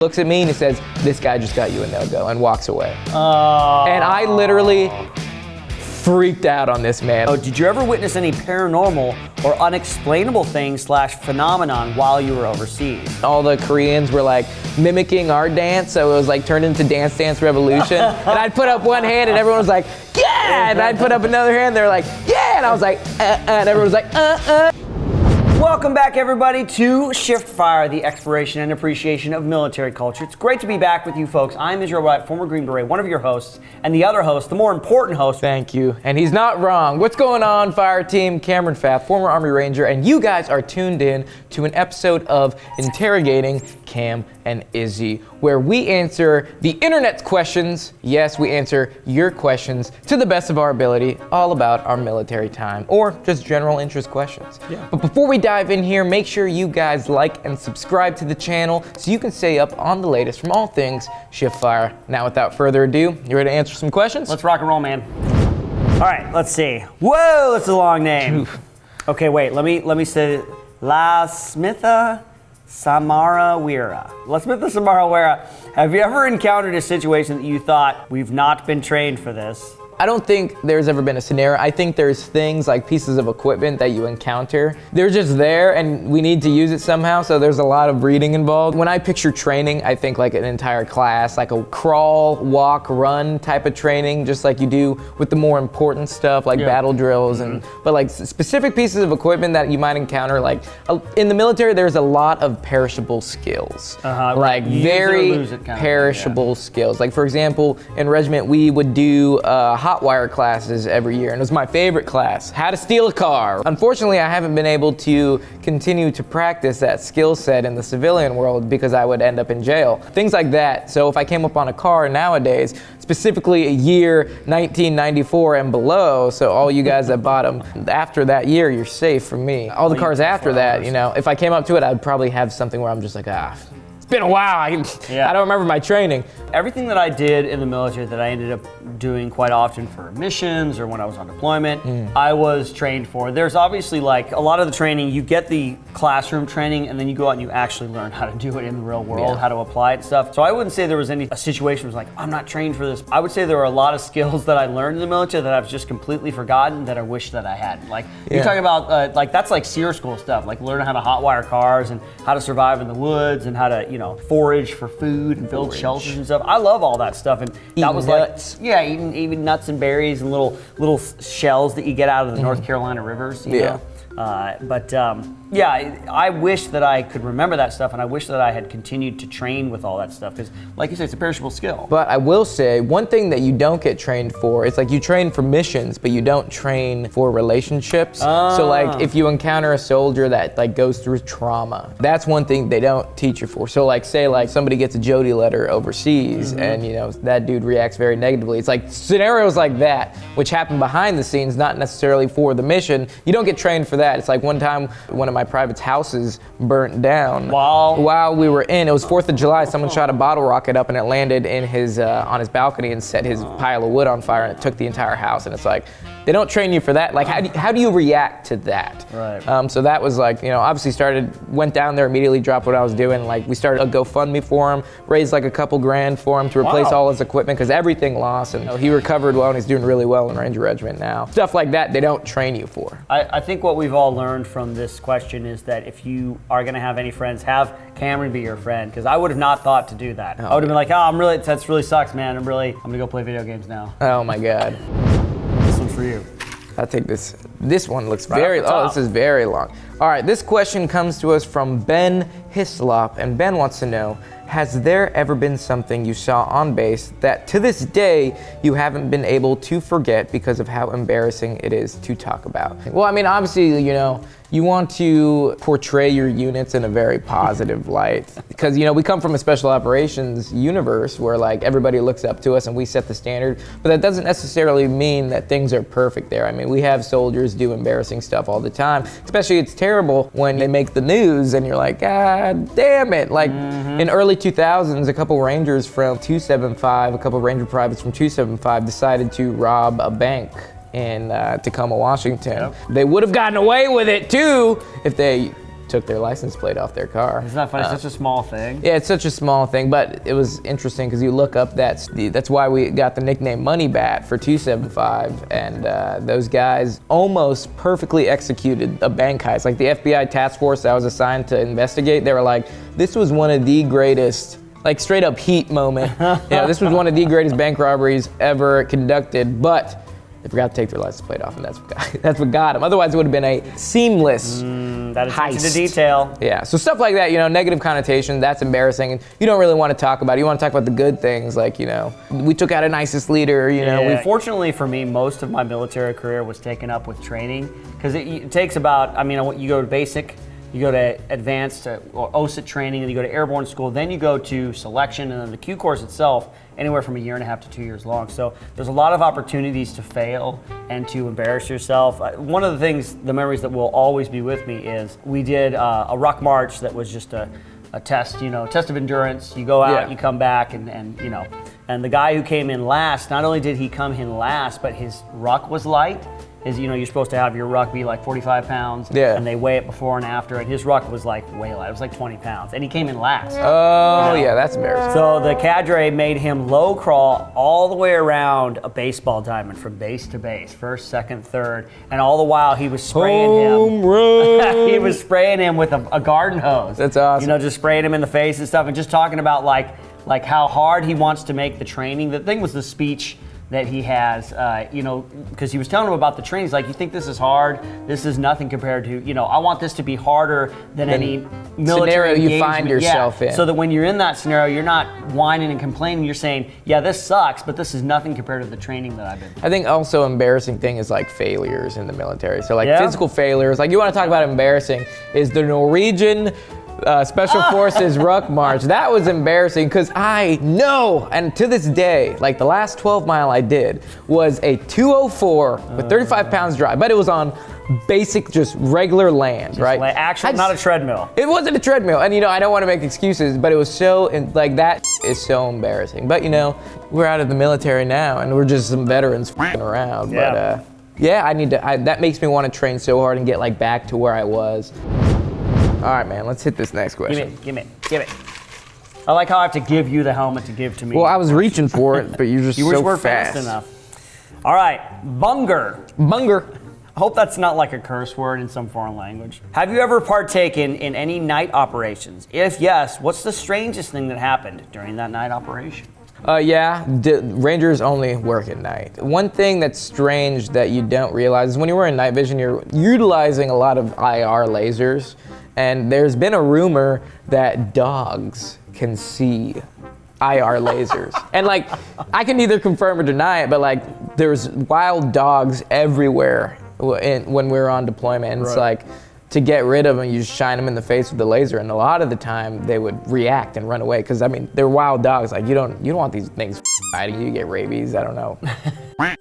Looks at me and he says, "This guy just got you a no-go," and walks away. Oh. And I literally freaked out on this man. Oh, did you ever witness any paranormal or unexplainable things / phenomenon while you were overseas? All the Koreans were like mimicking our dance, so it was like turned into Dance Dance Revolution. And I'd put up one hand and everyone was like, "Yeah!" And I'd put up another hand, they were like, "Yeah!" And I was like, and everyone was like, Welcome back, everybody, to Shift Fire, the exploration and appreciation of military culture. It's great to be back with you folks. I'm Israel Wright, former Green Beret, one of your hosts, and the other host, the more important host. Thank you. And he's not wrong. What's going on, Fire Team? Cameron Pfaff, former Army Ranger, and you guys are tuned in to an episode of Interrogating Cam and Izzy, where we answer the internet's questions. Yes, we answer your questions to the best of our ability, all about our military time, or just general interest questions. Yeah. But before we dive in here, make sure you guys like and subscribe to the channel so you can stay up on the latest from all things Shift Fire. Now, without further ado, you ready to answer some questions? Let's rock and roll, man. All right, let's see. Whoa, that's a long name. Okay, wait, let me say La Smitha Samara Weera. La Smitha Samara Weera. Have you ever encountered a situation that you thought, we've not been trained for this? I don't think there's ever been a scenario. I think there's things like pieces of equipment that you encounter. They're just there and we need to use it somehow, so there's a lot of reading involved. When I picture training, I think like an entire class, like a crawl, walk, run type of training, just like you do with the more important stuff like battle drills, but like specific pieces of equipment that you might encounter. Like in the military, there's a lot of perishable skills. Like very perishable skills. Like for example, in regiment, we would do hot wire classes every year, and it was my favorite class, how to steal a car. Unfortunately, I haven't been able to continue to practice that skill set in the civilian world because I would end up in jail. Things like that. So if I came up on a car nowadays, specifically a year 1994 and below, so all you guys that bought them after that year, you're safe from me. All the cars after that, you know, if I came up to it, I'd probably have something where I'm just like, it's been a while, I don't remember my training. Everything that I did in the military that I ended up doing quite often for missions or when I was on deployment, I was trained for. There's obviously like a lot of the training, you get the classroom training and then you go out and you actually learn how to do it in the real world, how to apply it and stuff. So I wouldn't say there was a situation where it was like, I'm not trained for this. I would say there were a lot of skills that I learned in the military that I've just completely forgotten that I wish that I had. Like you talk about, like that's like SEER school stuff, like learning how to hotwire cars and how to survive in the woods and how to, you know, forage for food and build shelters and stuff. I love all that stuff, and that was nuts. Like, eating nuts and berries and little shells that you get out of the North Carolina rivers. You know? I wish that I could remember that stuff, and I wish that I had continued to train with all that stuff, because like you said, it's a perishable skill. But I will say, one thing that you don't get trained for, it's like you train for missions, but you don't train for relationships. So like if you encounter a soldier that like goes through trauma, that's one thing they don't teach you for. So like say like somebody gets a Jody letter overseas and you know, that dude reacts very negatively. It's like scenarios like that, which happen behind the scenes, not necessarily for the mission. You don't get trained for that. It's like one time, one of my private's houses burnt down while we were in. It was 4th of July. Someone shot a bottle rocket up and it landed in his on his balcony and set his pile of wood on fire, and it took the entire house. And it's like, they don't train you for that. Like, how do you react to that? Right. So that was like, you know, obviously went down there, immediately dropped what I was doing. Like, we started a GoFundMe for him, raised like a couple grand for him to replace all his equipment because everything lost. And you know, he recovered well and he's doing really well in Ranger Regiment now. Stuff like that, they don't train you for. I think what we've all learned from this question is that if you are going to have any friends, have Cameron be your friend, because I would have not thought to do that. I would have been like, that really sucks, man. I'm going to go play video games now. Oh my God. This one's for you. I think this one looks this is very long. All right, this question comes to us from Ben Hislop, and Ben wants to know, has there ever been something you saw on base that to this day you haven't been able to forget because of how embarrassing it is to talk about? Well, I mean, obviously, you know, you want to portray your units in a very positive light, because you know, we come from a special operations universe where like everybody looks up to us and we set the standard, but that doesn't necessarily mean that things are perfect there. I mean, we have soldiers do embarrassing stuff all the time, especially it's terrible when they make the news and you're like, God damn it. Like in early 2000s, a couple Rangers from 275, a couple Ranger privates from 275 decided to rob a bank in Tacoma, Washington. They would have gotten away with it too if they took their license plate off their car. Isn't that funny? It's such a small thing. Yeah, it's such a small thing, but it was interesting because you look up that's why we got the nickname Money Bat for 275, and those guys almost perfectly executed a bank heist. Like the FBI task force that was assigned to investigate, they were like, this was one of the greatest, like straight up Heat moment. This was one of the greatest bank robberies ever conducted, but they forgot to take their license plate off, and that's what got them. Otherwise, it would have been a seamless that attention heist. to detail. Yeah, so stuff like that, negative connotation, that's embarrassing, and you don't really want to talk about it. You want to talk about the good things, like, we took out an ISIS leader, Fortunately for me, most of my military career was taken up with training, because it takes about, you go to basic, you go to advanced or OSIT training, and you go to airborne school, then you go to selection, and then the Q course itself, anywhere from 1.5 years to 2 years long. So there's a lot of opportunities to fail and to embarrass yourself. One of the memories that will always be with me is we did a ruck march that was just a test, test of endurance. You go out, you come back, and the guy who came in last, not only did he come in last, but his ruck was light. You're supposed to have your ruck be like 45 pounds, and they weigh it before and after, and his ruck was like way light. It was like 20 pounds, and he came in last. Oh, yeah, that's embarrassing. So the cadre made him low crawl all the way around a baseball diamond from base to base, first, second, third, and all the while he was spraying Home run. he was spraying him with a garden hose. That's awesome. Just spraying him in the face and stuff, and just talking about like how hard he wants to make the training. The thing was the speech that he has, because he was telling him about the training. He's like, you think this is hard? This is nothing compared to, I want this to be harder than any military scenario you engagement. find yourself in. So that when you're in that scenario, you're not whining and complaining. You're saying, yeah, this sucks, but this is nothing compared to the training that I've been through. I think also embarrassing thing is like failures in the military. So like physical failures, like you want to talk about embarrassing, is the Norwegian Special Forces Ruck March. That was embarrassing because I know, and to this day, like the last 12 mile I did was a 204 with 35 pounds dry, but it was on basic, just regular land, right? Not a treadmill. It wasn't a treadmill, and I don't want to make excuses, but it was so, that is so embarrassing. But we're out of the military now, and we're just some veterans f***ing around. Yeah. But that makes me want to train so hard and get back to where I was. All right, man, let's hit this next question. Give it. I like how I have to give you the helmet to give to me. Well, I was reaching for it, but you're just you so were fast. enough. All right, bunger. I hope that's not like a curse word in some foreign language. Have you ever partaken in any night operations? If yes, what's the strangest thing that happened during that night operation? Rangers only work at night. One thing that's strange that you don't realize is when you were in night vision, you're utilizing a lot of IR lasers, and there's been a rumor that dogs can see IR lasers. And I can neither confirm or deny it, but there's wild dogs everywhere when we were on deployment, and it's to get rid of them, you just shine them in the face with the laser, and a lot of the time they would react and run away because they're wild dogs. You don't want these things biting you. You get rabies. I don't know,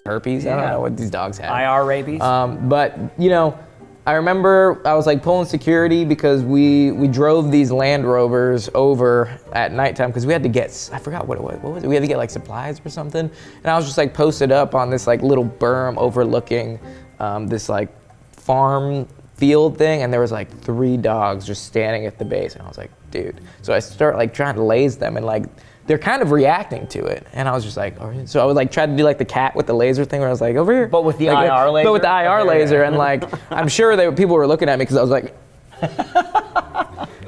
herpes. I don't know what these dogs have. IR rabies. But I remember I was pulling security because we drove these Land Rovers over at nighttime because we had to get, I forgot what it was. What was it? We had to get supplies or something, and I was just posted up on this little berm overlooking this farm field thing, and there was 3 dogs just standing at the base, and I was like, dude. So I start trying to laze them, and they're kind of reacting to it, and I was just so I would try to do the cat with the laser thing where I was over here, but with the IR laser. But with the IR laser, and I'm sure people were looking at me because I was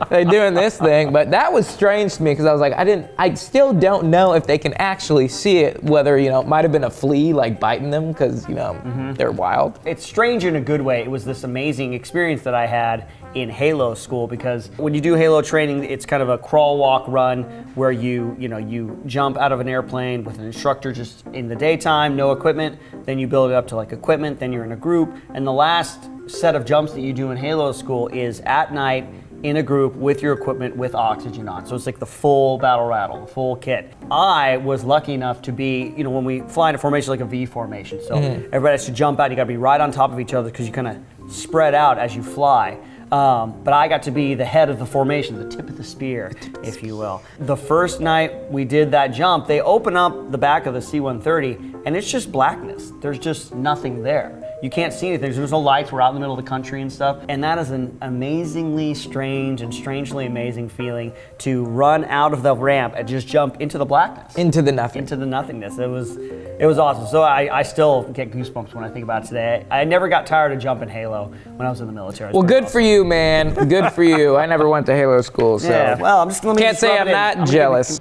they're doing this thing, but that was strange to me because I was I still don't know if they can actually see it, whether, it might have been a flea biting them because, they're wild. It's strange in a good way. It was this amazing experience that I had in Halo school, because when you do Halo training, it's kind of a crawl, walk, run where you jump out of an airplane with an instructor just in the daytime, no equipment, then you build it up to equipment, then you're in a group, and the last set of jumps that you do in Halo school is at night in a group with your equipment with oxygen on. So it's the full battle rattle, the full kit. I was lucky enough to be, when we fly in a formation a V formation, so everybody has to jump out, you gotta be right on top of each other because you kind of spread out as you fly. But I got to be the head of the formation, the tip of the spear, if you will. The first night we did that jump, they open up the back of the C-130 and it's just blackness. There's just nothing there. you can't see anything. There's no lights. We're out in the middle of the country and stuff. And that is an amazingly strange and strangely amazing feeling to run out of the ramp and just jump into the blackness. Into the nothing. Into the nothingness. It was awesome. So I still get goosebumps when I think about it today. I never got tired of jumping Halo when I was in the military. Well, good for you, man. Good for you. I never went to Halo school, so. Yeah, well, Can't say I'm not jealous.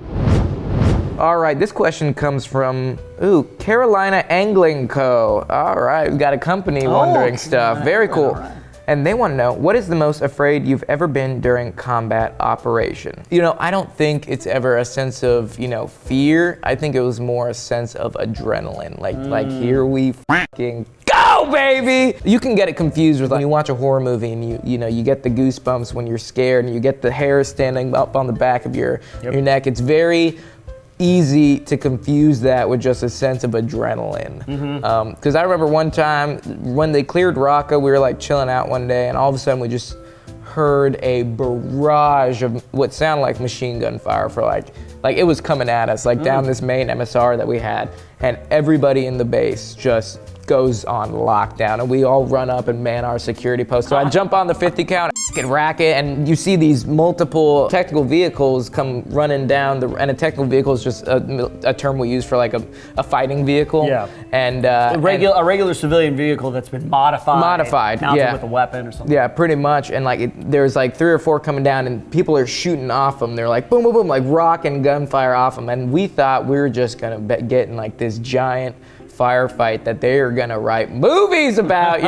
All right, this question comes from, Carolina Angling Co. All right, we've got a company wondering stuff. Very cool. Right. And they want to know, what is the most afraid you've ever been during combat operation? I don't think it's ever a sense of, fear. I think it was more a sense of adrenaline. Like here we fucking go, baby! You can get it confused with when you watch a horror movie and you get the goosebumps when you're scared and you get the hair standing up on the back of your neck. It's very easy to confuse that with just a sense of adrenaline. Because I remember one time when they cleared Raqqa, we were like chilling out one day and all of a sudden we just heard a barrage of what sounded like machine gun fire for like it was coming at us down this main MSR that we had, and everybody in the base just goes on lockdown and we all run up and man our security post. So I jump on the 50 count and rack it, and you see these multiple technical vehicles come running down and a technical vehicle is just a term we use for like a fighting vehicle. Yeah. And a regular civilian vehicle that's been modified mounted with a weapon or something. Yeah, pretty much. And there's like 3 or 4 coming down and people are shooting off them. They're like boom, boom, boom, like rock and gunfire off them. And we thought we were just gonna get in like this giant firefight that they are gonna write movies about,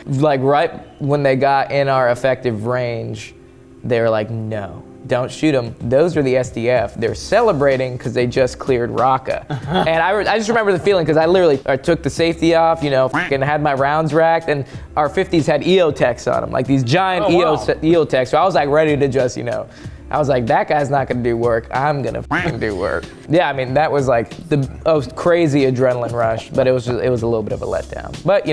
Like right when they got in our effective range, they were like, no, don't shoot them. Those are the SDF. They're celebrating because they just cleared Raqqa. And I just remember the feeling because I literally took the safety off, and had my rounds racked, and our 50s had EO-Techs on them, like these giant EO-Techs. So I was like ready to just, I was like, that guy's not gonna do work. I'm gonna fucking do work. Yeah, I mean, that was like a crazy adrenaline rush, but it was a little bit of a letdown. But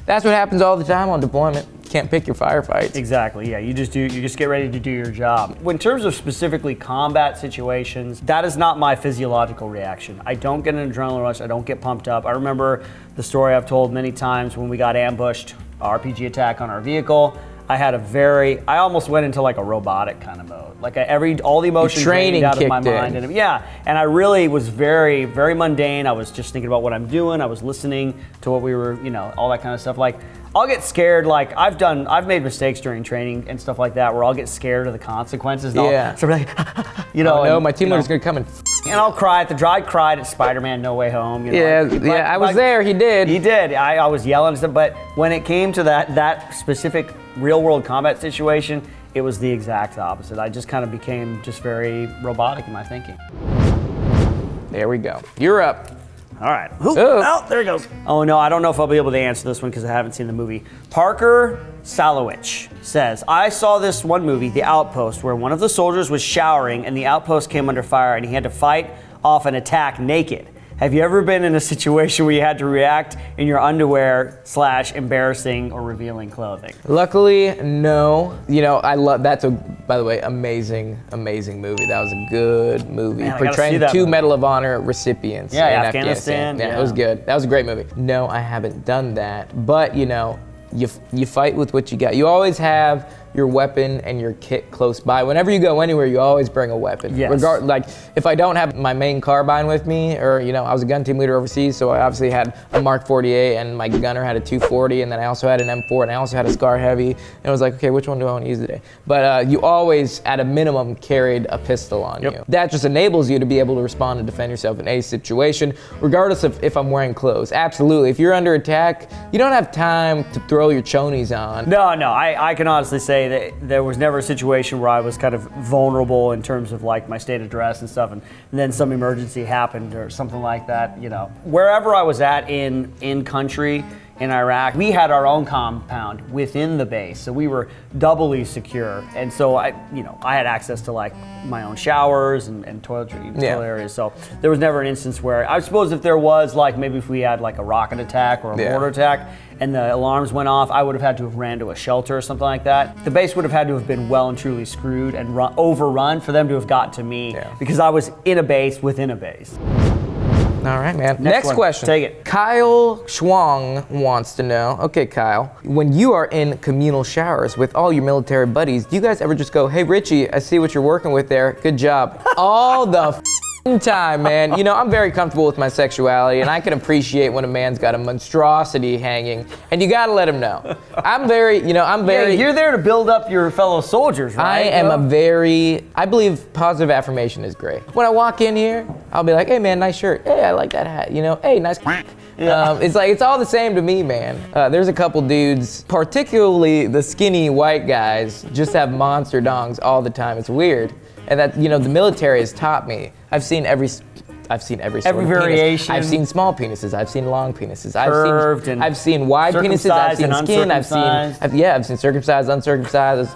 that's what happens all the time on deployment. Can't pick your firefights. Exactly, yeah, you just get ready to do your job. In terms of specifically combat situations, that is not my physiological reaction. I don't get an adrenaline rush, I don't get pumped up. I remember the story I've told many times when we got ambushed, RPG attack on our vehicle. I almost went into like a robotic kind of mode. Like all the emotions drained out of my mind. And I really was very, very mundane. I was just thinking about what I'm doing. I was listening to what we were, all that kind of stuff. Like I'll get scared. Like I've made mistakes during training and stuff like that where I'll get scared of the consequences. And I'll sort of like, no, my team leader's gonna come and I'll cry at I cried at Spider-Man No Way Home. I was there. He did. He did. I was yelling and stuff. But when it came to that specific real-world combat situation, it was the exact opposite. I just kind of became just very robotic in my thinking. There we go. You're up. All right. Oh, there he goes. Oh no, I don't know if I'll be able to answer this one because I haven't seen the movie. Parker Salowich says, I saw this one movie, The Outpost, where one of the soldiers was showering and the outpost came under fire and he had to fight off an attack naked. Have you ever been in a situation where you had to react in your underwear / embarrassing or revealing clothing? Luckily, no. I love, by the way, amazing movie. That was a good movie. Man, portraying 2 Medal of Honor recipients in Afghanistan. Yeah, it was good. That was a great movie. No, I haven't done that. But, you fight with what you got. You always have your weapon and your kit close by. Whenever you go anywhere, you always bring a weapon. Yes. Like if I don't have my main carbine with me, or I was a gun team leader overseas, so I obviously had a Mark 48 and my gunner had a 240, and then I also had an M4 and I also had a Scar Heavy. And I was like, okay, which one do I want to use today? But you always, at a minimum, carried a pistol on you. That just enables you to be able to respond and defend yourself in a situation, regardless of if I'm wearing clothes. Absolutely. If you're under attack, you don't have time to throw your chonies on. No, I can honestly say that there was never a situation where I was kind of vulnerable in terms of like my state of dress and stuff, and then some emergency happened or something like that. Wherever I was at in country, in Iraq, we had our own compound within the base, so we were doubly secure. And so I had access to like my own showers and toilet areas. So there was never an instance where, I suppose if there was, like maybe if we had like a rocket attack or a mortar attack and the alarms went off, I would have had to have ran to a shelter or something like that. The base would have had to have been well and truly screwed and overrun for them to have got to me because I was in a base within a base. All right, man. Next one. question. Take it. Kyle Schwang wants to know, okay, Kyle, when you are in communal showers with all your military buddies, do you guys ever just go, hey, Richie, I see what you're working with there. Good job. All the time, man. You know, I'm very comfortable with my sexuality, and I can appreciate when a man's got a monstrosity hanging, and you gotta let him know. I'm very. Yeah, you're there to build up your fellow soldiers, right? I believe positive affirmation is great. When I walk in here, I'll be like, hey man, nice shirt. Hey, I like that hat. You know, hey, nice. Yeah. It's all the same to me, man. There's a couple dudes, particularly the skinny white guys, just have monster dongs all the time. It's weird. And that, the military has taught me. I've seen every sort of variation. Penis. I've seen small penises. I've seen long penises. I've seen wide penises. I've seen skin. I've seen circumcised, uncircumcised.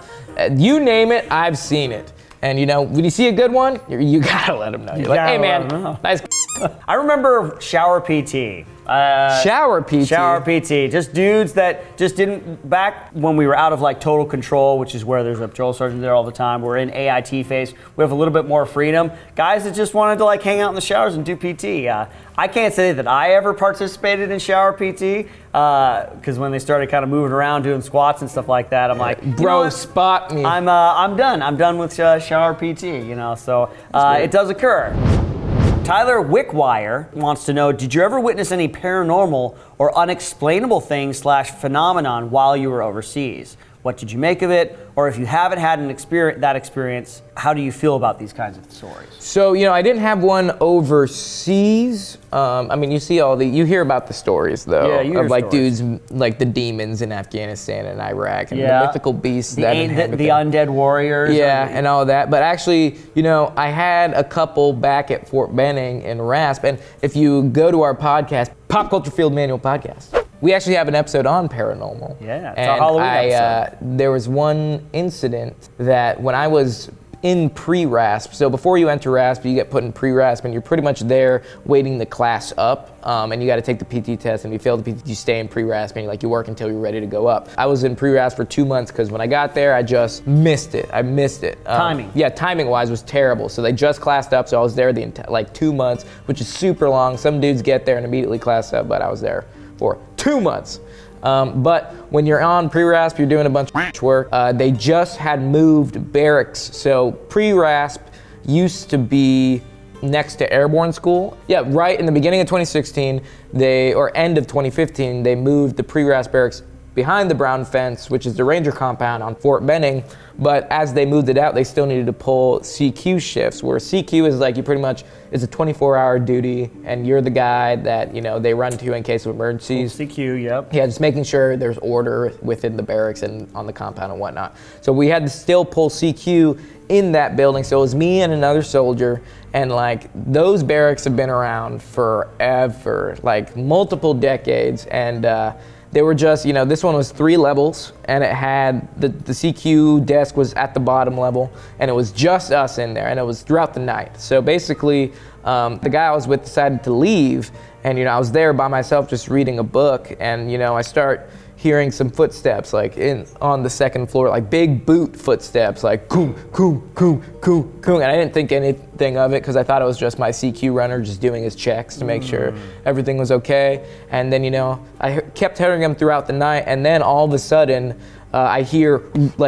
You name it, I've seen it. And when you see a good one, you gotta let them know. You're like, hey man, nice. I remember shower PT. Shower PT. Just dudes that just didn't, back when we were out of like total control, which is where there's a drill sergeant there all the time. We're in AIT phase. We have a little bit more freedom. Guys that just wanted to like hang out in the showers and do PT. I can't say that I ever participated in shower PT because when they started kind of moving around doing squats and stuff like that, I'm like, bro, spot me. I'm done. I'm done with shower PT. So it does occur. Tyler Wickwire wants to know, did you ever witness any paranormal or unexplainable things / phenomenon while you were overseas? What did you make of it? Or if you haven't had that experience, how do you feel about these kinds of stories? So, I didn't have one overseas. You hear about the stories though, of like dudes like the demons in Afghanistan and Iraq and the mythical beasts the undead warriors. Yeah, and all that. But actually, I had a couple back at Fort Benning in Rasp, and if you go to our podcast, Pop Culture Field Manual Podcast, we actually have an episode on paranormal. Yeah, it's our Halloween episode. There was one incident that when I was in pre-RASP, so before you enter RASP, you get put in pre-RASP, and you're pretty much there waiting the class up, and you got to take the PT test, and if you fail the PT, you stay in pre-RASP, and you work until you're ready to go up. I was in pre-RASP for 2 months, because when I got there, I just missed it. Timing. Yeah, timing-wise was terrible, so they just classed up, so I was there the 2 months, which is super long. Some dudes get there and immediately class up, but I was there for 2 months. But when you're on pre-RASP, you're doing a bunch of work. They just had moved barracks. So pre-RASP used to be next to Airborne School. Yeah, right in the beginning of 2016, end of 2015, they moved the pre-RASP barracks behind the brown fence, which is the Ranger compound on Fort Benning. But as they moved it out, they still needed to pull CQ shifts, where CQ is like it's a 24-hour duty, and you're the guy that they run to in case of emergencies. CQ, yep. Yeah, just making sure there's order within the barracks and on the compound and whatnot. So we had to still pull CQ in that building. So it was me and another soldier, and those barracks have been around forever, multiple decades, and they were just, this one was 3 levels, and it had, the CQ desk was at the bottom level, and it was just us in there, and it was throughout the night. So basically, the guy I was with decided to leave, and I was there by myself just reading a book, and I start hearing some footsteps on the second floor, big boot footsteps, coom, coom, coom, coom, coom. And I didn't think anything of it because I thought it was just my CQ runner just doing his checks to make sure everything was okay. And then, I kept hearing him throughout the night, and then all of a sudden, I hear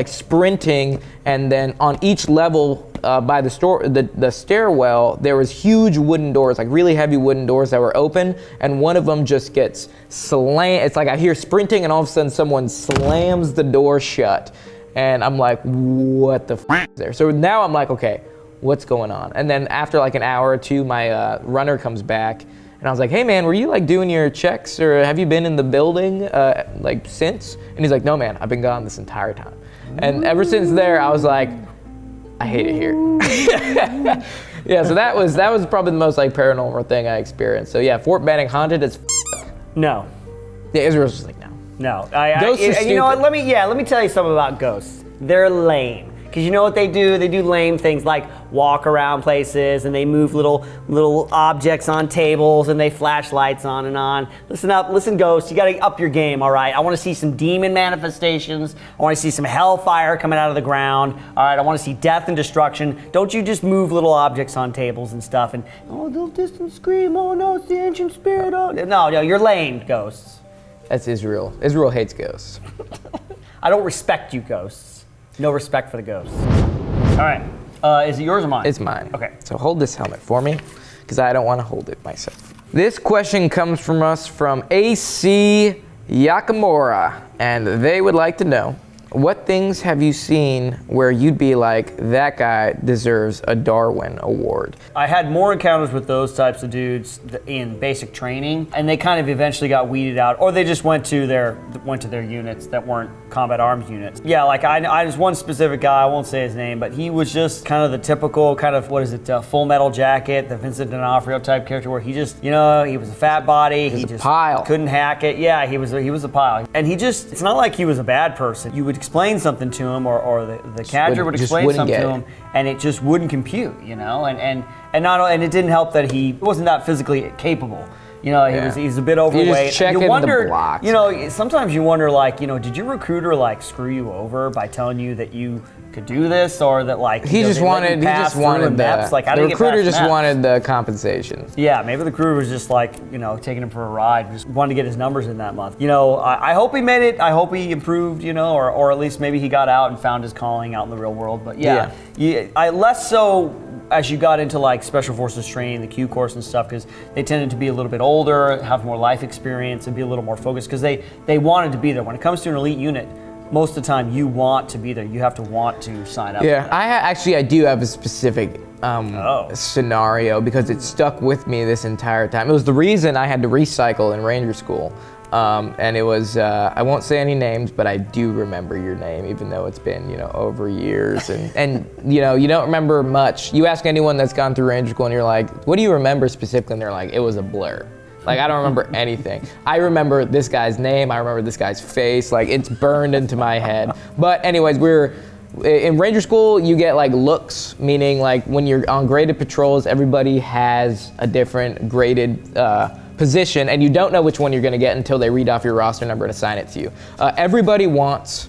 sprinting, and then on each level by the stairwell, there was huge wooden doors, really heavy wooden doors that were open, and one of them just gets slammed. It's I hear sprinting, and all of a sudden someone slams the door shut, and I'm like, what the f*** is there? So now I'm like, okay, what's going on? And then after an hour or two, my runner comes back, and I was like, hey man, were you doing your checks, or have you been in the building since? And he's like, no man, I've been gone this entire time. And ever since there, I was like, I hate it here. Yeah, so that was probably the most paranormal thing I experienced. So yeah, Fort Benning haunted as No. Yeah, Israel's just no. No. Ghosts are stupid. You know what? Let me tell you something about ghosts. They're lame. Because you know what they do? They do lame things like walk around places and they move little objects on tables and they flash lights on and on. Listen up, listen ghosts, you gotta up your game, all right? I wanna see some demon manifestations. I wanna see some hellfire coming out of the ground. All right, I wanna see death and destruction. Don't you just move little objects on tables and stuff and, oh, they'll distant scream, oh no, it's the ancient spirit. Oh. No, you're lame, ghosts. That's Israel. Israel hates ghosts. I don't respect you, ghosts. No respect for the ghosts. All right, is it yours or mine? It's mine. Okay. So hold this helmet for me, because I don't want to hold it myself. This question comes from us from AC Yakamura, and they would like to know, what things have you seen where you'd be like, that guy deserves a Darwin Award? I had more encounters with those types of dudes in basic training, and they kind of eventually got weeded out, or they just went to their units that weren't combat arms units. Yeah, like I just one specific guy, I won't say his name, but he was just kind of the typical kind of, Full Metal Jacket, the Vincent D'Onofrio type character, where he just, he was a fat body, he just pile. Couldn't hack it. Yeah, he was a pile, and it's not like he was a bad person. You would explain something to him, or the cadre would explain something to him, and it just wouldn't compute, and it didn't help that he wasn't that physically capable. He's a bit overweight. You wonder, sometimes you wonder, did your recruiter screw you over by telling you that you could do this, or that he just wanted the recruiter just wanted the compensation. Yeah, maybe the recruiter was just taking him for a ride, just wanted to get his numbers in that month. I hope he made it. I hope he improved. Or at least maybe he got out and found his calling out in the real world. But I less so as you got into Special Forces training, the Q course and stuff, because they tended to be a little bit older, have more life experience, and be a little more focused, because they wanted to be there. When it comes to an elite unit, most of the time you want to be there. You have to want to sign up. Yeah, I do have a specific scenario, because it stuck with me this entire time. It was the reason I had to recycle in Ranger School. And it was, I won't say any names, but I do remember your name, even though it's been, over years. And you don't remember much. You ask anyone that's gone through Ranger School and you're like, what do you remember specifically? And they're like, it was a blur. I don't remember anything. I remember this guy's name. I remember this guy's face. It's burned into my head. But anyways, in Ranger School, you get looks, meaning when you're on graded patrols, everybody has a different graded position, and you don't know which one you're going to get until they read off your roster number and assign it to you. Everybody wants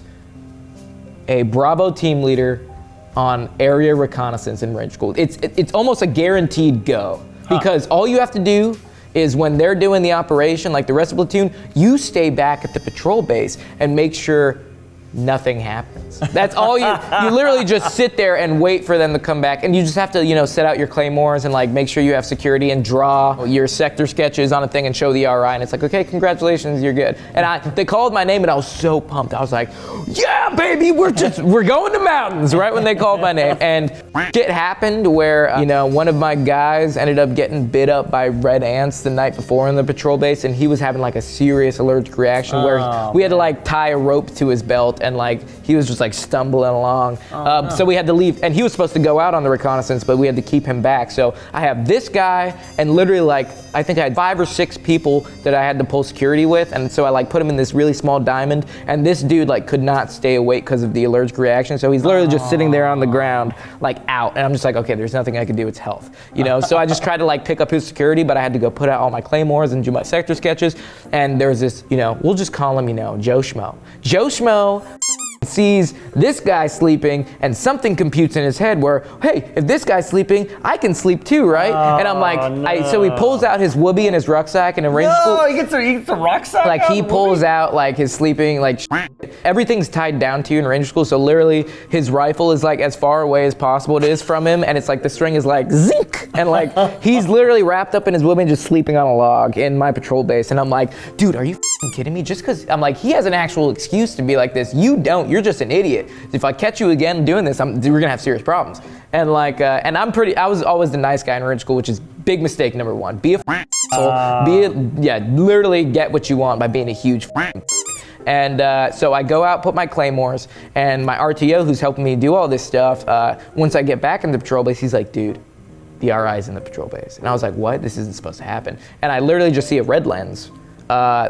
a Bravo team leader on area reconnaissance in Ranger School. It's almost a guaranteed go, because all you have to do is, when they're doing the operation, like the rest of the platoon, you stay back at the patrol base and make sure nothing happens. That's all you literally just sit there and wait for them to come back, and you just have to set out your claymores and make sure you have security and draw your sector sketches on a thing and show the RI, and it's okay, congratulations, you're good. And they called my name and I was so pumped. I was like, yeah baby, we're going to mountains, right when they called my name. And shit happened where one of my guys ended up getting bit up by red ants the night before in the patrol base, and he was having a serious allergic reaction where we had to tie a rope to his belt, and he was just stumbling along. So we had to leave, and he was supposed to go out on the reconnaissance, but we had to keep him back. So I have this guy, and literally I think I had 5 or 6 people that I had to pull security with, and so I put him in this really small diamond, and this dude could not stay awake because of the allergic reaction. So he's literally just sitting there on the ground out, and I'm just okay, there's nothing I can do, it's health. So I just tried to pick up his security, but I had to go put out all my claymores and do my sector sketches, and there's this, we'll just call him, Joe Schmo. Joe Schmo sees this guy sleeping, and something computes in his head where, hey, if this guy's sleeping, I can sleep too, right? And I'm like, so he pulls out his whoopee and his rucksack, and in Ranger School, he gets a rucksack. He pulls out his sleeping, everything's tied down to you in Ranger School, so literally his rifle is as far away as possible it is from him, and it's the string is zink, and he's literally wrapped up in his whoopee and just sleeping on a log in my patrol base, and I'm like, dude, are you kidding me? Just because, I'm he has an actual excuse to be like this. You don't. You're just an idiot. If I catch you again doing this, we're gonna have serious problems. And and I was always the nice guy in Ranger School, which is big mistake number 1. Be a asshole. Literally get what you want by being a huge And so I go out, put my claymores, and my RTO, who's helping me do all this stuff, once I get back in the patrol base, he's like, dude, the RI's in the patrol base. And I was like, what? This isn't supposed to happen. And I literally just see a red lens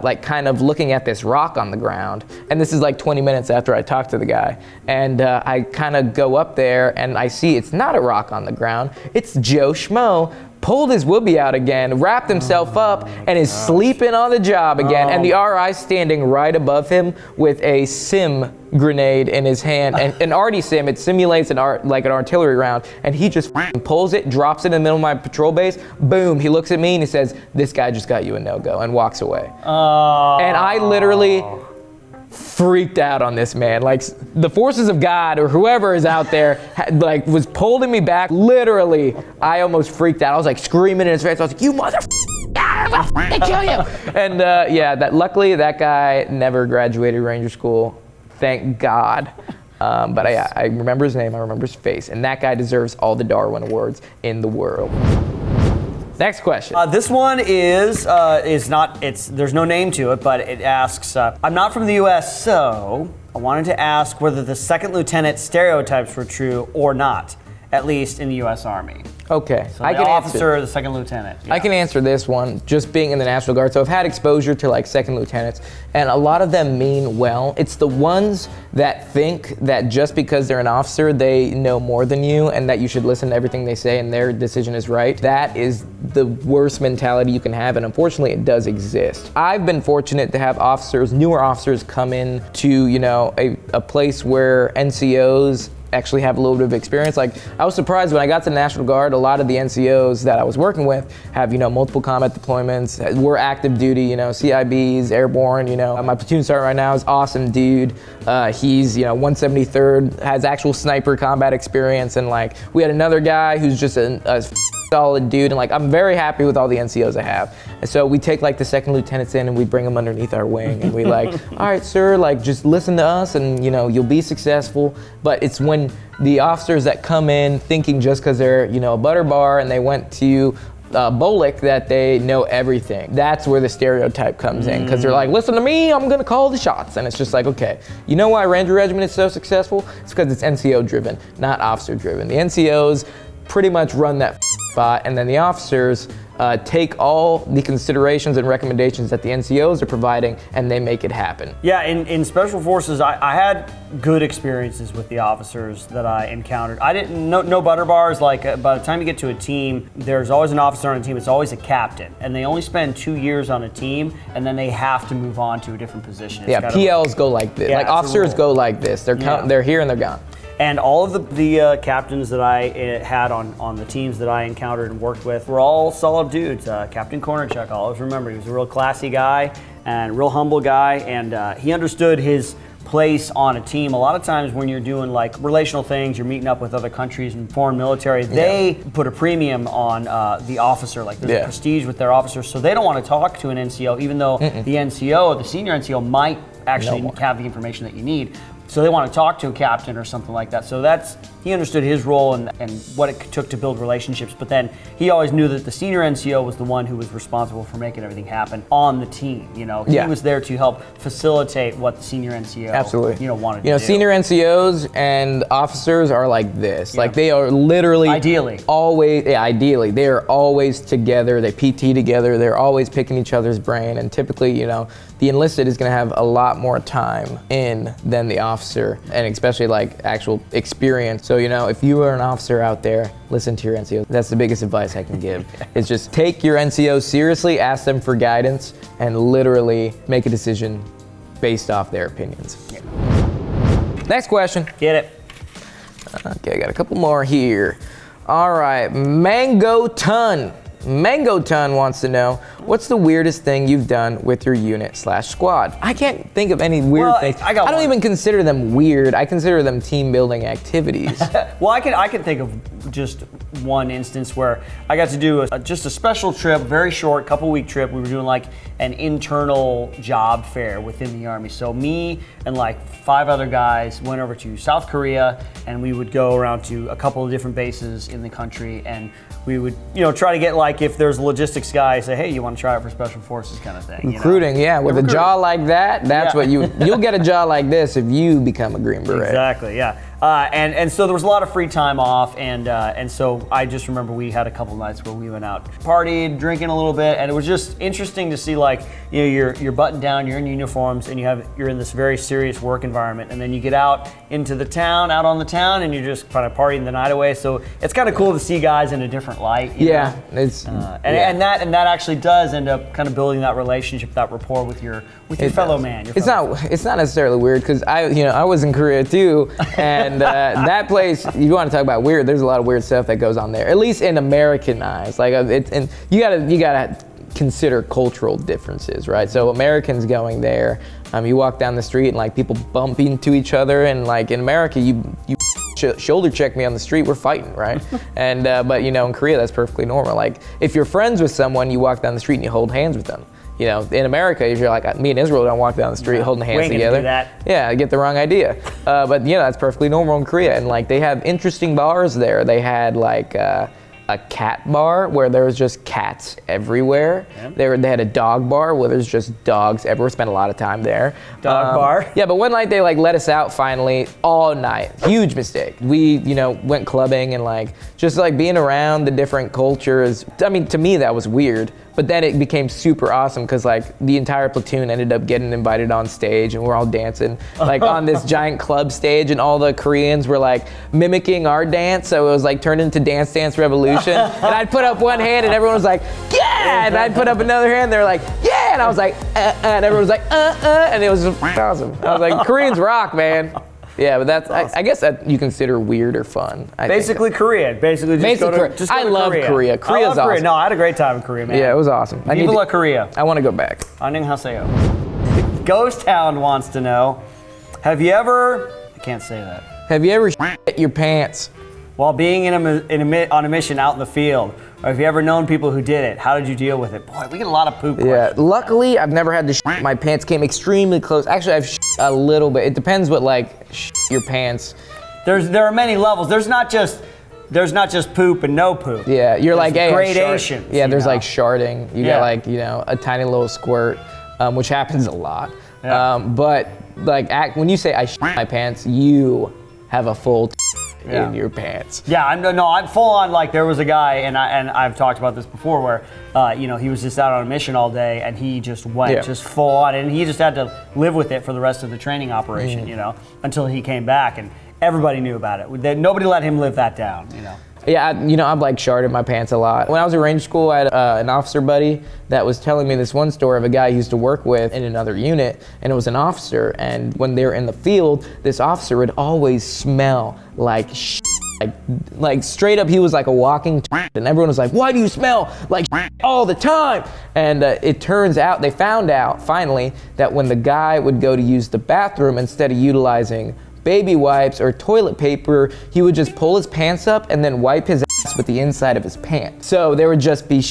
like kind of looking at this rock on the ground. And this is like 20 minutes after I talked to the guy. And I kind of go up there and I see it's not a rock on the ground. It's Joe Schmo pulled his whoopee out again, wrapped himself up, and is sleeping on the job again. And the RI standing right above him with a sim grenade in his hand, and an arty sim. It simulates like an artillery round, and he just pulls it, drops it in the middle of my patrol base. Boom! He looks at me and he says, "This guy just got you a no-go," and walks away. And I literally freaked out on this man. Like the forces of God or whoever is out there like was holding me back. Literally, I almost freaked out. I was like screaming in his face. I was like, "You mother I'm gonna kill you!" And yeah, luckily that guy never graduated Ranger School. Thank God. But I remember his name. I remember his face. And that guy deserves all the Darwin Awards in the world. Next question. This one is not, there's no name to it, but it asks, I'm not from the US, so I wanted to ask whether the second lieutenant stereotypes were true or not, at least in the US Army. Okay, So the officer, the second lieutenant. Yeah. I can answer this one, just being in the National Guard. So I've had exposure to like second lieutenants, and a lot of them mean well. It's the ones that think that just because they're an officer, they know more than you, and that you should listen to everything they say and their decision is right. That is the worst mentality you can have, and unfortunately it does exist. I've been fortunate to have officers, newer officers, come in to, you know, a place where NCOs actually have a little bit of experience. Like, I was surprised when I got to the National Guard, a lot of the NCOs that I was working with have, you know, multiple combat deployments, were active duty, you know, CIBs, airborne, you know. My platoon sergeant right now is awesome dude. He's, you know, 173rd, has actual sniper combat experience, and like, we had another guy who's just a solid dude, and like, I'm very happy with all the NCOs I have. And so we take like the second lieutenants in and we bring them underneath our wing, and we like, all right, sir, like just listen to us and, you know, you'll be successful. But it's when the officers that come in thinking just because they're, you know, a butter bar and they went to Bolick that they know everything. That's where the stereotype comes in, because they're like, listen to me, I'm gonna call the shots. And it's just like, okay, you know why Ranger Regiment is so successful? It's because it's NCO driven, not officer driven. The NCOs pretty much run that spot, and then the officers take all the considerations and recommendations that the NCOs are providing, and they make it happen. Yeah, in Special Forces, I had good experiences with the officers that I encountered. I didn't, no butter bars, like by the time you get to a team, there's always an officer on a team, it's always a captain, and they only spend 2 years on a team, and then they have to move on to a different position. Yeah, PLs go like this. Yeah, like officers go like this. They're here and they're gone. And all of the captains that I had on the teams that I encountered and worked with were all solid dudes. Captain Cornerchuck, I'll always remember, he was a real classy guy and real humble guy, and he understood his place on a team. A lot of times when you're doing like relational things, you're meeting up with other countries and foreign military, they put a premium on the officer, like there's a prestige with their officers, so they don't want to talk to an NCO, even though the NCO, the senior NCO, might actually have the information that you need. So they want to talk to a captain or something like that. So he understood his role and what it took to build relationships. But then he always knew that the senior NCO was the one who was responsible for making everything happen on the team. You know, he was there to help facilitate what the senior NCO, you know, wanted to do. Senior NCOs and officers are like this. Like they are literally always they are always together. They PT together. They're always picking each other's brain. And typically, you know, the enlisted is going to have a lot more time in than the officer, and especially like actual experience. So, you know, if you are an officer out there, listen to your NCO. That's the biggest advice I can give. Is just take your NCO seriously, ask them for guidance, and literally make a decision based off their opinions. Next question. Get it. Okay, I got a couple more here. All right, Mango Ton. Mango Ton wants to know, what's the weirdest thing you've done with your unit/squad? I can't think of any weird things. I don't even consider them weird. I consider them team building activities. Well, I can think of just one instance where I got to do just a special trip, very short, couple-week trip. We were doing like an internal job fair within the Army. So me and like 5 other guys went over to South Korea, and we would go around to a couple of different bases in the country, and we would, you know, try to get like, if there's a logistics guy, say, hey, you want to try it for Special Forces kind of thing. Recruiting, you know? with a jaw like that, that's what you'll get a jaw like this if you become a Green Beret. Exactly, yeah. And so there was a lot of free time off, and so I just remember we had a couple nights where we went out, partied, drinking a little bit, and it was just interesting to see, like, you know, you're buttoned down, you're in uniforms, and you're in this very serious work environment, and then you get out into the town, out on the town, and you're just kind of partying the night away. So it's kind of cool to see guys in a different light. You know? It's and that actually does end up kind of building that relationship, that rapport with your fellow man. It's not necessarily weird, because I was in Korea too, and that place, you want to talk about weird, there's a lot of weird stuff that goes on there, at least in American eyes. Like, and you gotta consider cultural differences, right? So Americans going there, you walk down the street and like people bump into each other, and like in America, you shoulder check me on the street, we're fighting, right? And but in Korea, that's perfectly normal. Like, if you're friends with someone, you walk down the street and you hold hands with them. In America, if you're like, me and Israel don't walk down the street holding hands together. Do that. Yeah, I get the wrong idea. But that's perfectly normal in Korea. And like, they have interesting bars there. They had like a cat bar where there was just cats everywhere. Yeah. They had a dog bar where there's just dogs everywhere. Spent a lot of time there. Dog bar? Yeah, but one night they like let us out finally all night. Huge mistake. We, went clubbing and like just like being around the different cultures. I mean, to me that was weird. But then it became super awesome because like the entire platoon ended up getting invited on stage, and we're all dancing like on this giant club stage, and all the Koreans were like mimicking our dance. So it was like turned into Dance Dance Revolution. And I'd put up one hand and everyone was like, yeah! And I'd put up another hand, they were like, yeah! And I was like, and everyone was like, and it was just awesome. I was like, Koreans rock, man. Yeah, but that's, I guess that you consider weird or fun. Basically Korean. Basically just I love Korea. Korea's awesome. Korea. No, I had a great time in Korea, man. Yeah, it was awesome. Viva la Korea. I want to go back. 안녕하세요. Ghost Hound wants to know, have you ever, I can't say that. Have you ever shit your pants? While being on a mission out in the field, or have you ever known people who did it? How did you deal with it? Boy, we get a lot of poop questions. Yeah, luckily I've never had to shit my pants. Came extremely close. Actually, I've shit a little bit. It depends what like shit your pants. There are many levels. There's not just poop and no poop. Yeah, you're like, hey, gradations. Yeah, there's like sharding. You got like a tiny little squirt, which happens a lot. Yeah. But like when you say I shit my pants, you have a full in your pants. Yeah, I'm full on. Like, there was a guy, and I've talked about this before, where he was just out on a mission all day, and he just went just full on, and he just had to live with it for the rest of the training operation, until he came back, and everybody knew about it. Nobody let him live that down, Yeah, I've like sharded my pants a lot. When I was at range school, I had an officer buddy that was telling me this one story of a guy he used to work with in another unit, and it was an officer, and when they were in the field, this officer would always smell like like straight up, he was like a walking and everyone was like, why do you smell like all the time? And it turns out, they found out finally that when the guy would go to use the bathroom, instead of utilizing baby wipes or toilet paper, he would just pull his pants up and then wipe his ass with the inside of his pants. So there would just be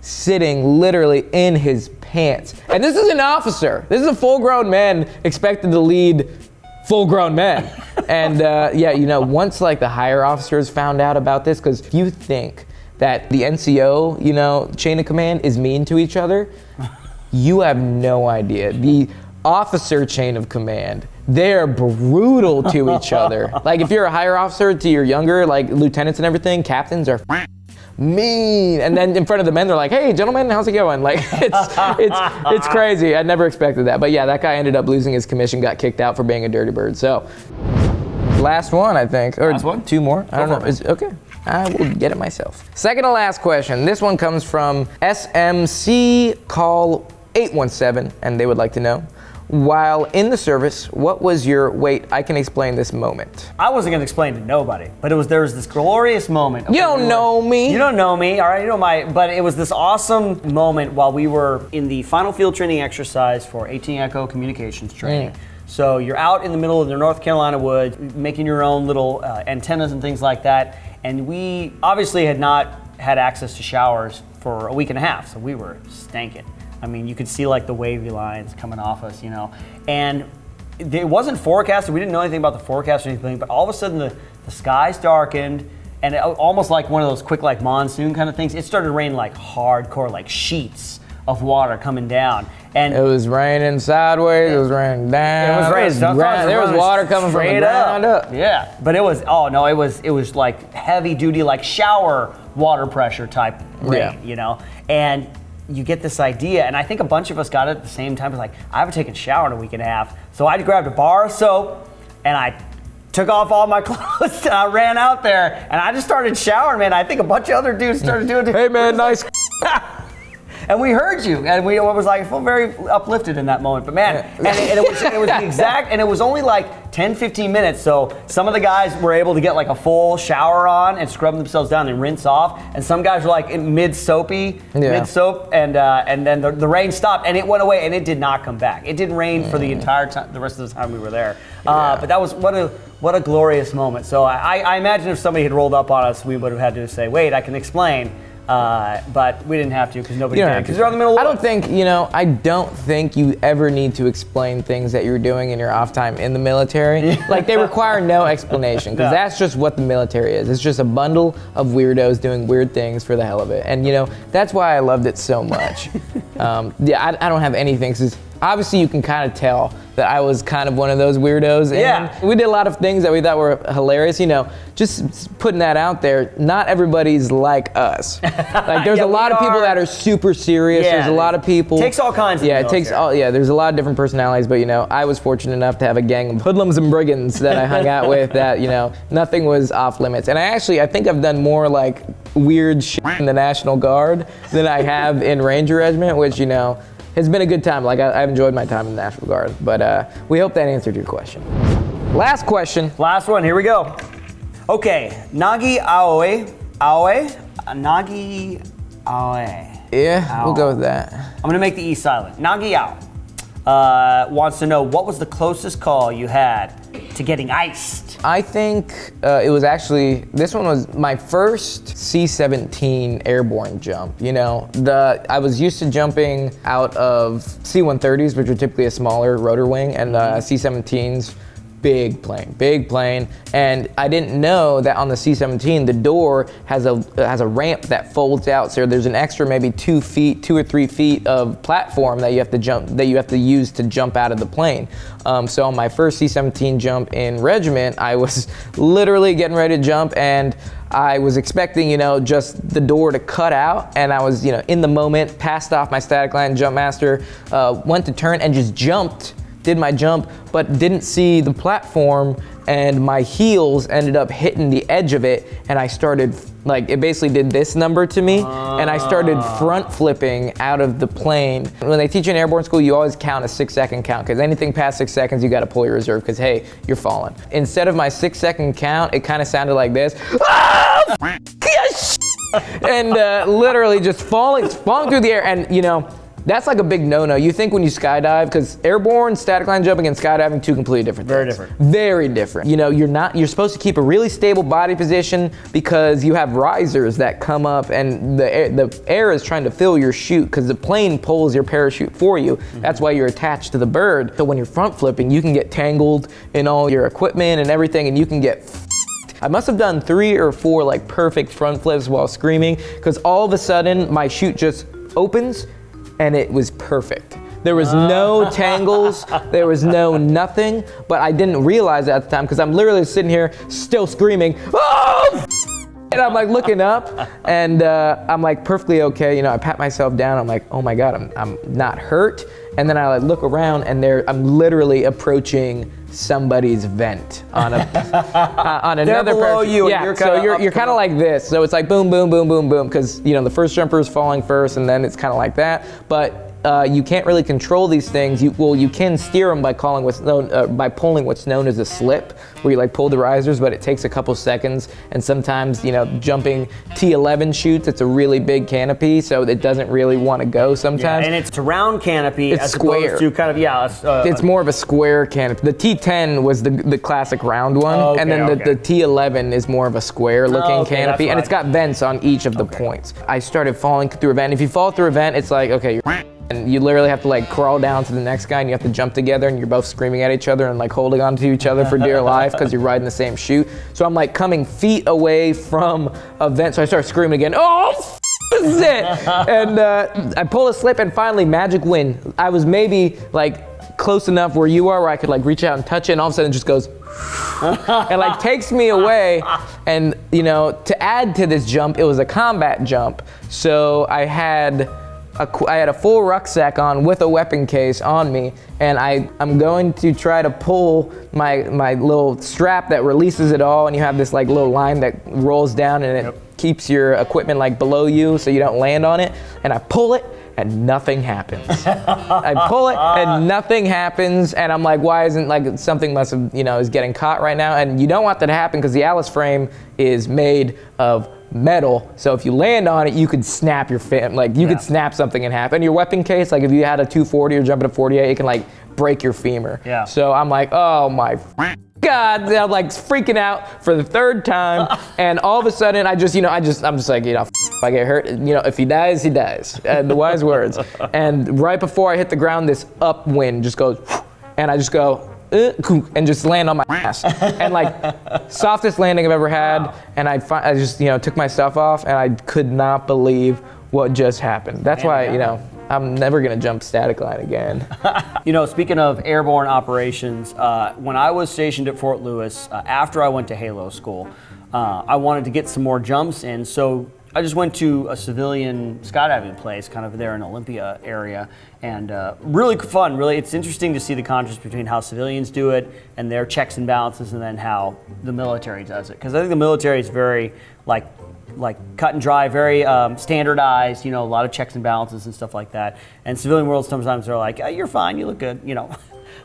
sitting literally in his pants. And this is an officer. This is a full-grown man expected to lead full-grown men. And once like the higher officers found out about this, because if you think that the NCO, chain of command is mean to each other, you have no idea. The officer chain of command, they're brutal to each other. Like, if you're a higher officer to your younger, like lieutenants and everything, captains are mean. And then in front of the men, they're like, hey, gentlemen, how's it going? Like, it's crazy. I never expected that. But yeah, that guy ended up losing his commission, got kicked out for being a dirty bird. So, last one, I think. Or last one? Two more. I don't know. Okay. I will get it myself. Second to last question. This one comes from SMC Call 817, and they would like to know, while in the service, what was your, wait, I can explain this moment? I wasn't going to explain to nobody, but there was this glorious moment. You don't know me. You don't know me, all right? But it was this awesome moment while we were in the final field training exercise for 18 Echo communications training. So you're out in the middle of the North Carolina woods, making your own little antennas and things like that. And we obviously had not had access to showers for a week and a half, so we were stankin'. I mean, you could see like the wavy lines coming off us, and it wasn't forecasted. We didn't know anything about the forecast or anything, but all of a sudden the skies darkened, and almost like one of those quick like monsoon kind of things, it started raining like hardcore, like sheets of water coming down. And it was raining sideways, it was raining down. It was raining. There was water coming from the ground up. Yeah, but it was, it was like heavy duty, like shower water pressure type rain, you know? And you get this idea, and I think a bunch of us got it at the same time. It's like, I haven't taken a shower in a week and a half. So I grabbed a bar of soap, and I took off all my clothes, and I ran out there, and I just started showering, man. I think a bunch of other dudes started doing it. Hey, man, nice. And we heard you, and we was like, I felt very uplifted in that moment. But man, and it was the exact, and it was only like 10, 15 minutes. So some of the guys were able to get like a full shower on and scrub themselves down and rinse off. And some guys were like mid soap, and then the rain stopped and it went away and it did not come back. It didn't rain for the entire time, the rest of the time we were there. But that was what a glorious moment. So I imagine if somebody had rolled up on us, we would have had to say, wait, I can explain. But we didn't have to because nobody did. Because they're in the middle of I don't think you ever need to explain things that you're doing in your off time in the military. Like they require no explanation because that's just what the military is. It's just a bundle of weirdos doing weird things for the hell of it. And that's why I loved it so much. I don't have anything. Cause obviously you can kind of tell that I was kind of one of those weirdos. And we did a lot of things that we thought were hilarious. Just putting that out there, not everybody's like us. Like there's a lot of people that are super serious. There's a lot of people. Takes all kinds of there's a lot of different personalities, but I was fortunate enough to have a gang of hoodlums and brigands that I hung out with that, nothing was off limits. And I think I've done more like weird shit in the National Guard than I have in Ranger Regiment, which, it's been a good time. Like I've enjoyed my time in the National Guard, but we hope that answered your question. Last question. Last one, here we go. Okay, Nagi Nagi Aoe. Yeah, we'll go with that. I'm gonna make the E silent. Nagi Ao wants to know what was the closest call you had to getting iced? I think it was actually, this one was my first C-17 airborne jump. I was used to jumping out of C-130s, which are typically a smaller rotor wing, and C-17s, big plane. And I didn't know that on the C-17, the door has a ramp that folds out. So there's an extra maybe 2 or 3 feet of platform that you have to use to jump out of the plane. So on my first C-17 jump in regiment, I was literally getting ready to jump and I was expecting, just the door to cut out, and I was, in the moment, passed off my static line jump master, went to turn and just did my jump, but didn't see the platform, and my heels ended up hitting the edge of it, and I started, it basically did this number to me, and I started front flipping out of the plane. When they teach you in airborne school, you always count a 6-second count, because anything past 6 seconds, you gotta pull your reserve, because hey, you're falling. Instead of my 6-second count, it kind of sounded like this. And literally just falling through the air, and that's like a big no-no. You think when you skydive, because airborne, static line jumping, and skydiving, two completely different things. Very different. You're supposed to keep a really stable body position because you have risers that come up and the air is trying to fill your chute because the plane pulls your parachute for you. Mm-hmm. That's why you're attached to the bird. So when you're front flipping, you can get tangled in all your equipment and everything, and you can get I must have done 3 or 4 perfect front flips while screaming because all of a sudden my chute just opens and it was perfect. There was no tangles, there was no nothing, but I didn't realize it at the time because I'm literally sitting here still screaming, oh! And I'm looking up and I'm perfectly okay. I pat myself down, I'm oh my God, I'm not hurt. And then I look around and I'm literally approaching somebody's vent on on another below you. Yeah, you're kind of like this. So it's boom, boom, boom, boom, boom, because the first jumper is falling first, and then it's kind of like that. But you can't really control these things. You can steer them by pulling what's known as a slip, where you pull the risers, but it takes a couple seconds. And sometimes jumping T11 chutes, it's a really big canopy, so it doesn't really want to go sometimes. Yeah, and it's a round canopy as square. Opposed to kind of it's more of a square canopy. The T10 was the classic round one, and then the T11 is more of a square looking canopy, and it's got vents on each of the points. I started falling through a vent. If you fall through a vent, it's okay, and you literally have to crawl down to the next guy, and you have to jump together, and you're both screaming at each other and holding on to each other for dear life because you're riding the same chute. So I'm coming feet away from a vent, so I start screaming again, oh! this is it. And I pull a slip and finally magic win. I was maybe like close enough where you are where I could like reach out and touch it, and all of a sudden it just goes and like takes me away. And you know, to add to this jump, it was a combat jump. So I had a full rucksack on with a weapon case on me, and I'm going to try to pull my little strap that releases it all, and you have this like little line that rolls down, and it keeps your equipment like below you so you don't land on it. And I pull it and nothing happens. I pull it and nothing happens, and I'm like, why isn't, like, something must have, you know, is getting caught right now. And you don't want that to happen because the Alice frame is made of metal, so if you land on it, you could snap your could snap something in half. And your weapon case, like if you had a 240 or jumping a 48, it can like break your femur. Yeah. So I'm like, oh my God, I'm like freaking out for the third time, and all of a sudden I'm just like, you know, if I get hurt, you know, if he dies, he dies. The wise words. And right before I hit the ground, this upwind just goes, and I just go, and just land on my ass. And like, softest landing I've ever had. And I just, you know, took my stuff off, and I could not believe what just happened. That's why, you know, I'm never gonna jump static line again. You know, speaking of airborne operations, when I was stationed at Fort Lewis, after I went to Halo school, I wanted to get some more jumps in, so I just went to a civilian skydiving place, kind of there in Olympia area, and really fun. Really, it's interesting to see the contrast between how civilians do it and their checks and balances, and then how the military does it. Because I think the military is very like cut and dry, very standardized. You know, a lot of checks and balances and stuff like that. And civilian world sometimes they're like, oh, "You're fine, you look good," you know.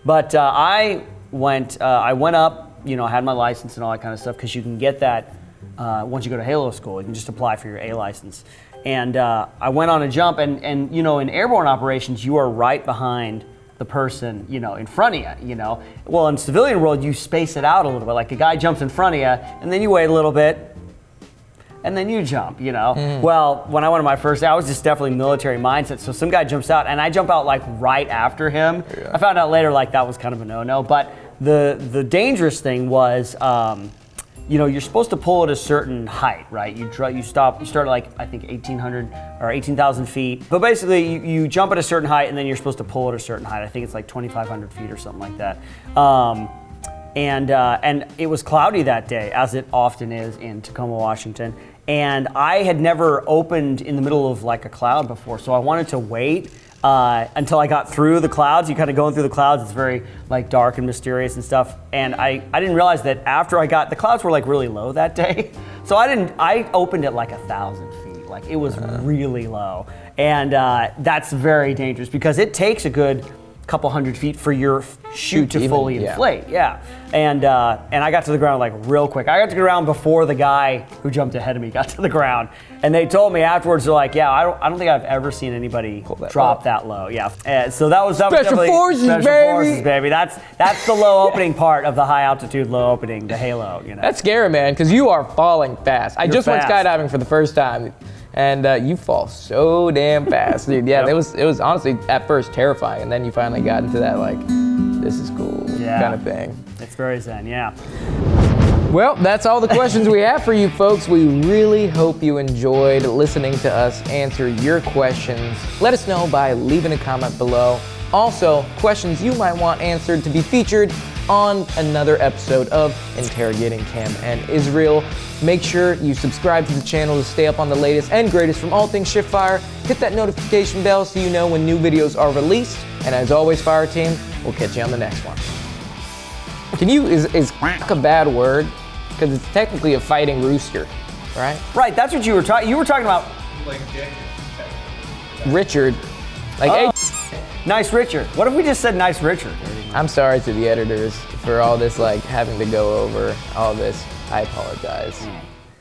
But I went up, you know, had my license and all that kind of stuff, because you can get that. Once you go to Halo school, you can just apply for your A license. And I went on a jump, and you know, in airborne operations, you are right behind the person, you know, in front of you, you know. Well, in civilian world, you space it out a little bit. Like a guy jumps in front of you, and then you wait a little bit, and then you jump, you know. Well, when I went on my first day, I was just definitely military mindset. So some guy jumps out, and I jump out like right after him. Yeah. I found out later like that was kind of a no-no. But the dangerous thing was, you know, you're supposed to pull at a certain height, right? You start at like, I think 1,800 or 18,000 feet. But basically, you jump at a certain height, and then you're supposed to pull at a certain height. I think it's like 2,500 feet or something like that. And it was cloudy that day, as it often is in Tacoma, Washington. And I had never opened in the middle of like a cloud before, so I wanted to wait until I got through the clouds. You kind of going through the clouds, it's very like dark and mysterious and stuff. And I didn't realize that after the clouds were like really low that day. So I opened at like 1,000 feet. Like it was really low. And that's very dangerous because it takes a good couple hundred feet for your chute to fully inflate. Yeah. And I got to the ground like real quick. I got to the ground before the guy who jumped ahead of me got to the ground. And they told me afterwards, they're like, yeah, I don't think I've ever seen anybody drop that low. Yeah. So that was definitely Forces, baby. That's the low opening part of the high altitude low opening, the Halo, you know. That's scary, man, because you are falling fast. I just went skydiving for the first time. And you fall so damn fast, dude. Yeah, it was honestly at first terrifying, and then you finally got into that like, this is cool kind of thing. It's very zen, yeah. Well, that's all the questions we have for you folks. We really hope you enjoyed listening to us answer your questions. Let us know by leaving a comment below. Also, questions you might want answered to be featured on another episode of Interrogating Cam and Israel. Make sure you subscribe to the channel to stay up on the latest and greatest from all things Shiftfire. Hit that notification bell so you know when new videos are released. And as always, Fire Team, we'll catch you on the next one. Is a bad word? Because it's technically a fighting rooster, right? Right, that's what you were talking about. Like Richard. Like, hey. Nice Richard. What if we just said nice Richard? I'm sorry to the editors for all this, like having to go over all this. I apologize.